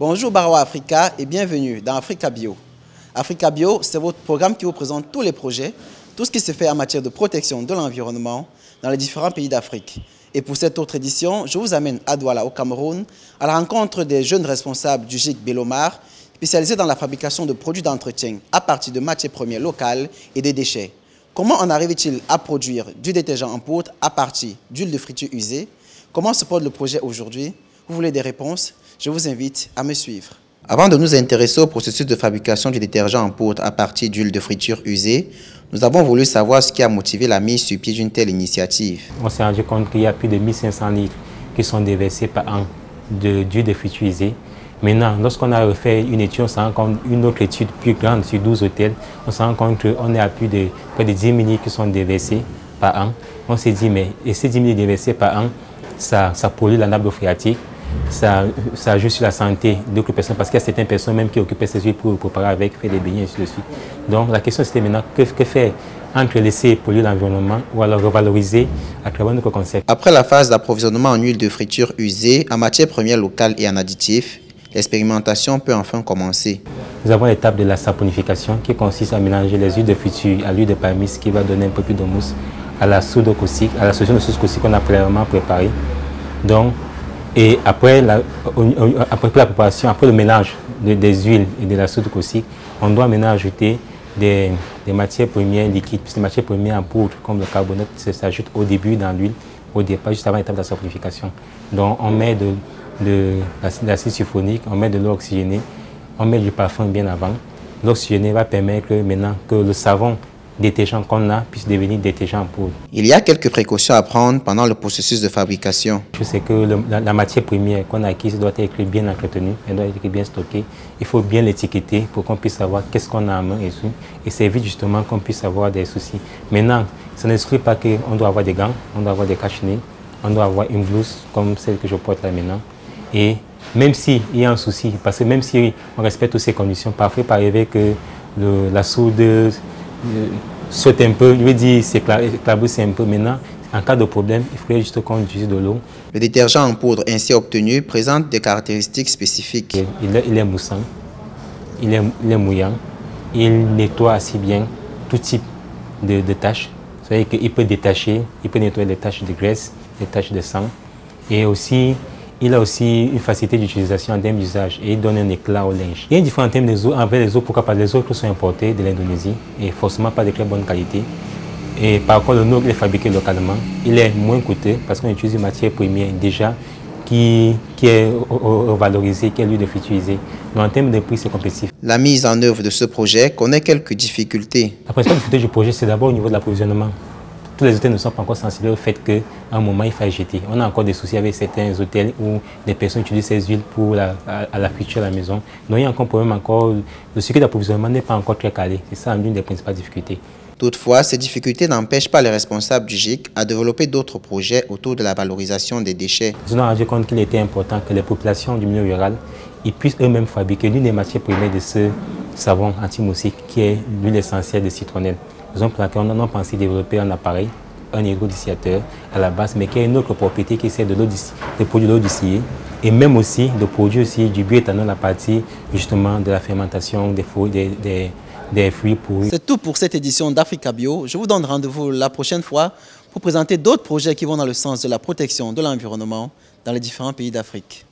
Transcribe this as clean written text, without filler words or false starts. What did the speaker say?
Bonjour Barwa Africa et bienvenue dans Africa Bio. Africa Bio, c'est votre programme qui vous présente tous les projets, tout ce qui se fait en matière de protection de l'environnement dans les différents pays d'Afrique. Et pour cette autre édition, je vous amène à Douala au Cameroun à la rencontre des jeunes responsables du GIC Belomar, spécialisé dans la fabrication de produits d'entretien à partir de matières premières locales et des déchets. Comment en arrive-t-il à produire du détergent en poudre à partir d'huile de friture usée? Comment se porte le projet aujourd'hui? Vous voulez des réponses? Je vous invite à me suivre. Avant de nous intéresser au processus de fabrication du détergent en poudre à partir d'huile de friture usée, nous avons voulu savoir ce qui a motivé la mise sur pied d'une telle initiative. On s'est rendu compte qu'il y a plus de 1500 litres qui sont déversés par an d'huile de friture usée. Maintenant, lorsqu'on a refait une étude, on s'en rend compte, une autre étude plus grande sur 12 hôtels, on s'en rend compte qu'on est à près de 10 000 litres qui sont déversés par an. On s'est dit, mais et ces 10 000 litres déversés par an, ça pollue la nappe d'eau phréatique. Ça joue sur la santé d'autres personnes parce qu'il y a certaines personnes même qui occupaient ces huiles pour préparer avec, faire des beignets et ainsi de suite. Donc la question c'était maintenant que faire entre laisser polluer l'environnement ou alors revaloriser à travers notre concept. Après la phase d'approvisionnement en huile de friture usée, en matière première locale et en additifs, l'expérimentation peut enfin commencer. Nous avons l'étape de la saponification qui consiste à mélanger les huiles de friture à l'huile de palmiste qui va donner un peu plus de mousse à la soude caustique, à la solution de soude caustique qu'on a préalablement préparée. Donc, et après la préparation, après le mélange des huiles et de la soude caustique, on doit maintenant ajouter des matières premières liquides, puisque les matières premières en poudre, comme le carbonate, s'ajoutent au début dans l'huile, au départ, juste avant l'étape de la saponification. Donc on met de l'acide sulfonique, on met de l'eau oxygénée, on met du parfum bien avant. L'eau oxygénée va permettre maintenant que le savon détergent qu'on a puisse devenir détergent en poudre. Il y a quelques précautions à prendre pendant le processus de fabrication. Je sais que la matière première qu'on a acquise doit être bien entretenue, elle doit être bien stockée. Il faut bien l'étiqueter pour qu'on puisse savoir qu'est-ce qu'on a en main et ça évite justement qu'on puisse avoir des soucis. Maintenant, ça n'exclut pas qu'on doit avoir des gants, on doit avoir des cache-nez, on doit avoir une blouse comme celle que je porte là maintenant. Et même s'il y a un souci, parce que même si on respecte toutes ces conditions, parfois il peut arriver que la soude saute un peu, je veux dire, s'éclabousse un peu. Maintenant, en cas de problème, il faudrait juste qu'on utilise de l'eau. Le détergent en poudre ainsi obtenu présente des caractéristiques spécifiques. Il est moussant, il est mouillant, il nettoie assez bien tout type de tâches. C'est-à-dire qu'il peut détacher, il peut nettoyer les taches de graisse, les taches de sang. Et aussi, il a aussi une facilité d'utilisation en termes d'usage et il donne un éclat au linge. Il y a une différence en termes des eaux, envers les eaux, pourquoi pas les eaux qui sont importées de l'Indonésie et forcément pas de très bonne qualité. Et par contre, le nôtre est fabriqué localement. Il est moins coûteux parce qu'on utilise une matière première déjà qui est valorisée, qui est l'huile de friture usée. Donc en termes de prix, c'est compétitif. La mise en œuvre de ce projet connaît quelques difficultés. La principale difficulté du projet, c'est d'abord au niveau de l'approvisionnement. Tous les hôtels ne sont pas encore sensibles au fait qu'à un moment, il faille jeter. On a encore des soucis avec certains hôtels où des personnes utilisent ces huiles pour la friture à la maison. Donc il y a encore un problème, le circuit d'approvisionnement n'est pas encore très calé. C'est ça l'une des principales difficultés. Toutefois, ces difficultés n'empêchent pas les responsables du GIC à développer d'autres projets autour de la valorisation des déchets. Ils ont rendu compte qu'il était important que les populations du milieu rural puissent eux-mêmes fabriquer l'une des matières premières de ce savon anti-moussik qui est l'huile essentielle de citronnelle. Raison pour laquelle on a pensé développer un appareil, un hydrodistillateur à la base, mais qui a une autre propriété qui est de produire l'eau distillée et même aussi de produire aussi du bioéthanol à partir justement de la fermentation des fruits pourris. C'est tout pour cette édition d'Africa Bio. Je vous donne rendez-vous la prochaine fois pour présenter d'autres projets qui vont dans le sens de la protection de l'environnement dans les différents pays d'Afrique.